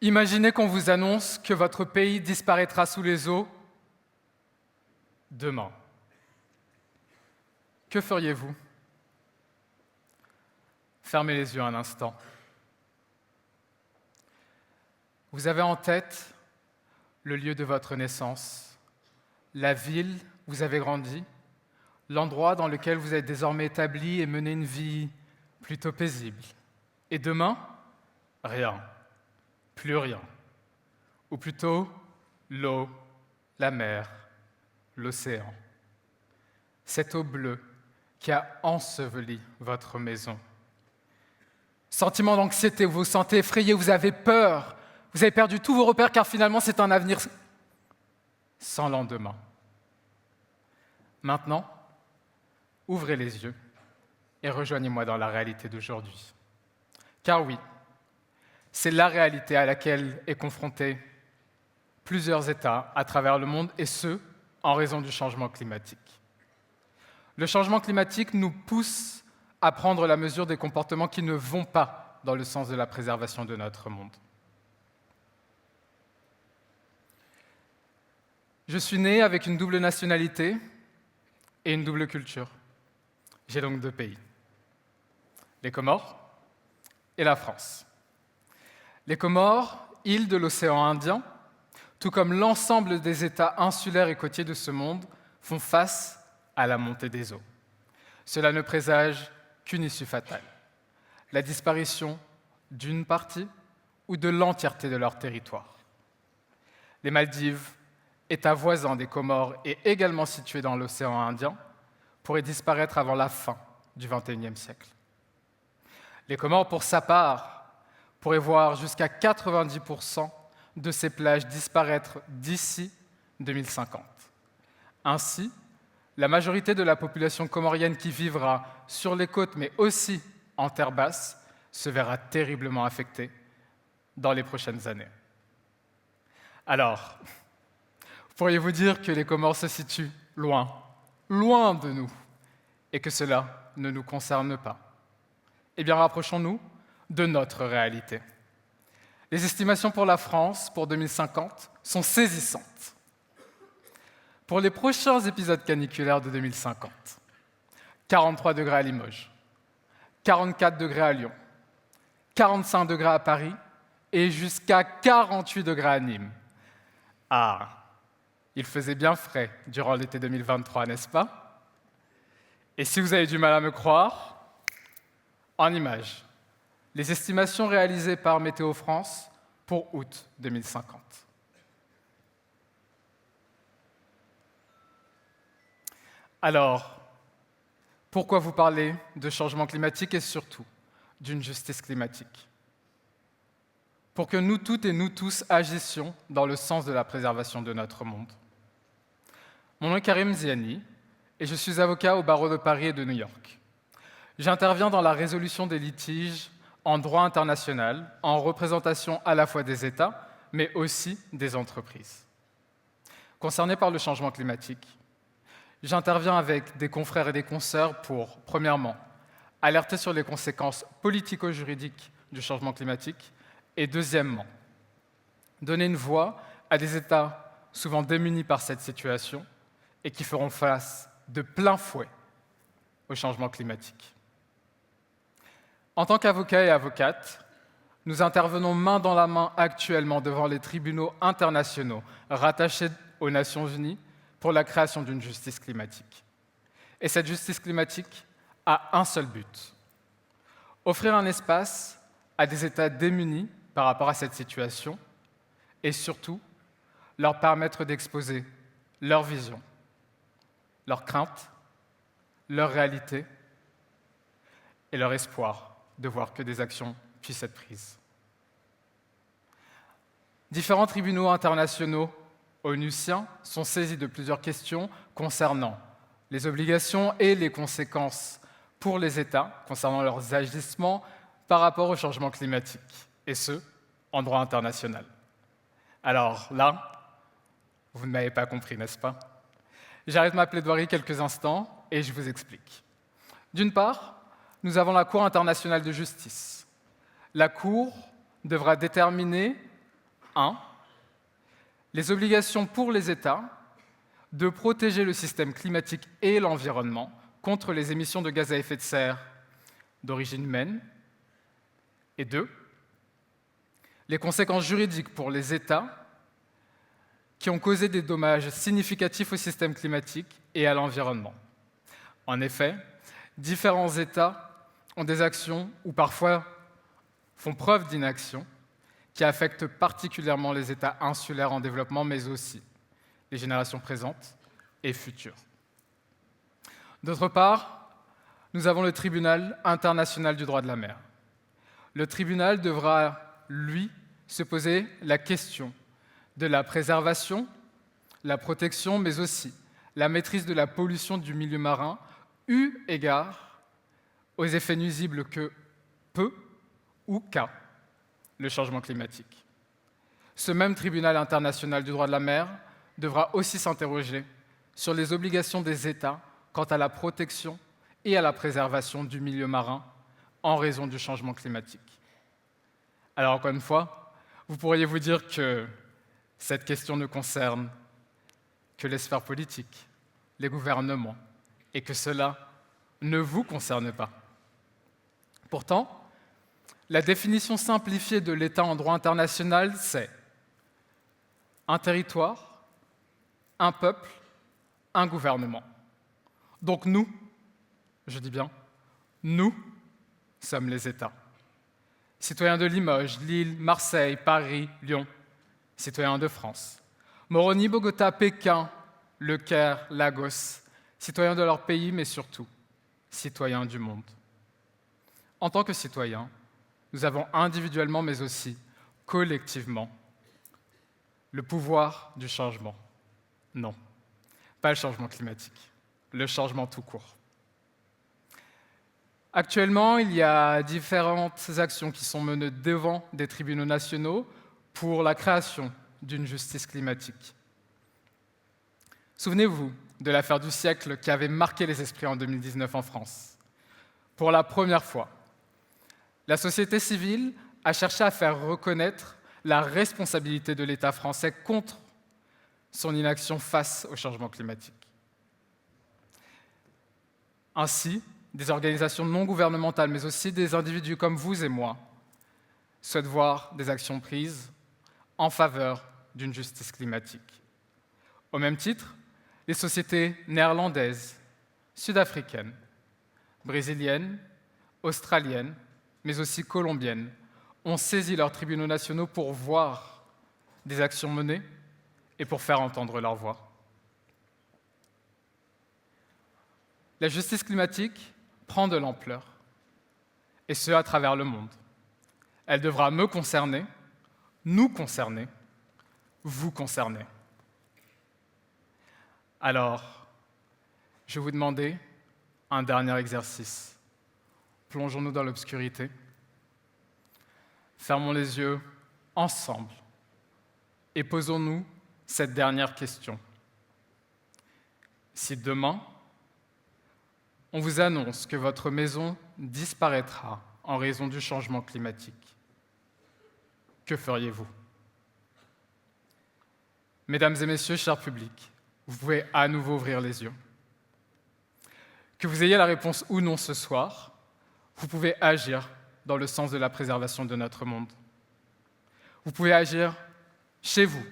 Imaginez qu'on vous annonce que votre pays disparaîtra sous les eaux demain. Que feriez-vous? Fermez les yeux un instant. Vous avez en tête le lieu de votre naissance, la ville où vous avez grandi, l'endroit dans lequel vous êtes désormais établi et mené une vie plutôt paisible. Et demain, rien, plus rien. Ou plutôt, l'eau, la mer, l'océan. Cette eau bleue qui a enseveli votre maison. Sentiment d'anxiété, vous vous sentez effrayé, vous avez peur, vous avez perdu tous vos repères car finalement c'est un avenir sans lendemain. Maintenant, ouvrez les yeux et rejoignez-moi dans la réalité d'aujourd'hui. Car oui, c'est la réalité à laquelle est confronté plusieurs États à travers le monde, et ce, en raison du changement climatique. Le changement climatique nous pousse à prendre la mesure des comportements qui ne vont pas dans le sens de la préservation de notre monde. Je suis né avec une double nationalité et une double culture. J'ai donc deux pays, les Comores et la France. Les Comores, îles de l'océan Indien, tout comme l'ensemble des États insulaires et côtiers de ce monde, font face à la montée des eaux. Cela ne présage qu'une issue fatale, la disparition d'une partie ou de l'entièreté de leur territoire. Les Maldives, État voisin des Comores et également situé dans l'océan Indien, pourraient disparaître avant la fin du XXIe siècle. Les Comores, pour sa part, pourraient voir jusqu'à 90% de ces plages disparaître d'ici 2050. Ainsi, la majorité de la population comorienne qui vivra sur les côtes, mais aussi en terre basse, se verra terriblement affectée dans les prochaines années. Alors, pourriez-vous dire que les Comores se situent loin, loin de nous, et que cela ne nous concerne pas? Eh bien, rapprochons-nous de notre réalité. Les estimations pour la France, pour 2050, sont saisissantes. Pour les prochains épisodes caniculaires de 2050, 43 degrés à Limoges, 44 degrés à Lyon, 45 degrés à Paris et jusqu'à 48 degrés à Nîmes. Ah, il faisait bien frais durant l'été 2023, n'est-ce pas? Et si vous avez du mal à me croire, en images, les estimations réalisées par Météo France pour août 2050. Alors, pourquoi vous parler de changement climatique et surtout d'une justice climatique? Pour que nous toutes et nous tous agissions dans le sens de la préservation de notre monde. Mon nom est Karim Ziani et je suis avocat au barreau de Paris et de New York. J'interviens dans la résolution des litiges en droit international, en représentation à la fois des États, mais aussi des entreprises. Concernés par le changement climatique, j'interviens avec des confrères et des consoeurs pour, premièrement, alerter sur les conséquences politico-juridiques du changement climatique et, deuxièmement, donner une voix à des États souvent démunis par cette situation et qui feront face de plein fouet au changement climatique. En tant qu'avocats et avocates, nous intervenons main dans la main actuellement devant les tribunaux internationaux rattachés aux Nations Unies pour la création d'une justice climatique. Et cette justice climatique a un seul but: offrir un espace à des États démunis par rapport à cette situation et surtout leur permettre d'exposer leur vision, leurs craintes, leur réalité et leur espoir de voir que des actions puissent être prises. Différents tribunaux internationaux onusiens sont saisis de plusieurs questions concernant les obligations et les conséquences pour les États concernant leurs agissements par rapport au changement climatique, et ce, en droit international. Alors là, vous ne m'avez pas compris, n'est-ce pas? J'arrête ma plaidoirie quelques instants et je vous explique. D'une part, nous avons la Cour internationale de justice. La Cour devra déterminer 1. Les obligations pour les États de protéger le système climatique et l'environnement contre les émissions de gaz à effet de serre d'origine humaine. Et 2. Les conséquences juridiques pour les États qui ont causé des dommages significatifs au système climatique et à l'environnement. En effet, différents États ont des actions ou parfois font preuve d'inaction qui affectent particulièrement les États insulaires en développement, mais aussi les générations présentes et futures. D'autre part, nous avons le Tribunal international du droit de la mer. Le tribunal devra, lui, se poser la question de la préservation, la protection, mais aussi la maîtrise de la pollution du milieu marin, eu égard aux effets nuisibles que peut ou qu'a le changement climatique. Ce même tribunal international du droit de la mer devra aussi s'interroger sur les obligations des États quant à la protection et à la préservation du milieu marin en raison du changement climatique. Alors encore une fois, vous pourriez vous dire que cette question ne concerne que les sphères politiques, les gouvernements, et que cela ne vous concerne pas. Pourtant, la définition simplifiée de l'État en droit international, c'est un territoire, un peuple, un gouvernement. Donc nous, je dis bien, nous sommes les États. Citoyens de Limoges, Lille, Marseille, Paris, Lyon, citoyens de France. Moroni, Bogota, Pékin, Le Caire, Lagos, citoyens de leur pays, mais surtout citoyens du monde. En tant que citoyens, nous avons individuellement, mais aussi collectivement, le pouvoir du changement. Non, pas le changement climatique, le changement tout court. Actuellement, il y a différentes actions qui sont menées devant des tribunaux nationaux pour la création d'une justice climatique. Souvenez-vous de l'affaire du siècle qui avait marqué les esprits en 2019 en France. Pour la première fois, la société civile a cherché à faire reconnaître la responsabilité de l'État français contre son inaction face au changement climatique. Ainsi, des organisations non gouvernementales, mais aussi des individus comme vous et moi, souhaitent voir des actions prises en faveur d'une justice climatique. Au même titre, les sociétés néerlandaises, sud-africaines, brésiliennes, australiennes, mais aussi colombiennes, ont saisi leurs tribunaux nationaux pour voir des actions menées et pour faire entendre leur voix. La justice climatique prend de l'ampleur, et ce, à travers le monde. Elle devra me concerner, nous concerner, vous concerner. Alors, je vais vous demander un dernier exercice. Plongeons-nous dans l'obscurité. Fermons les yeux ensemble et posons-nous cette dernière question. Si demain, on vous annonce que votre maison disparaîtra en raison du changement climatique, que feriez-vous? Mesdames et messieurs, cher public, vous pouvez à nouveau ouvrir les yeux. Que vous ayez la réponse ou non ce soir, vous pouvez agir dans le sens de la préservation de notre monde. Vous pouvez agir chez vous,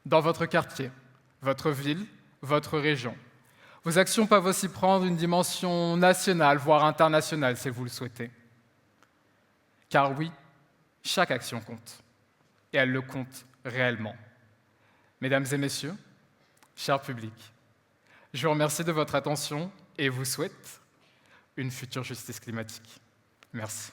dans votre quartier, votre ville, votre région. Vos actions peuvent aussi prendre une dimension nationale, voire internationale, si vous le souhaitez. Car oui, chaque action compte, et elle le compte réellement. Mesdames et messieurs, cher public, je vous remercie de votre attention et vous souhaite une future justice climatique. Merci.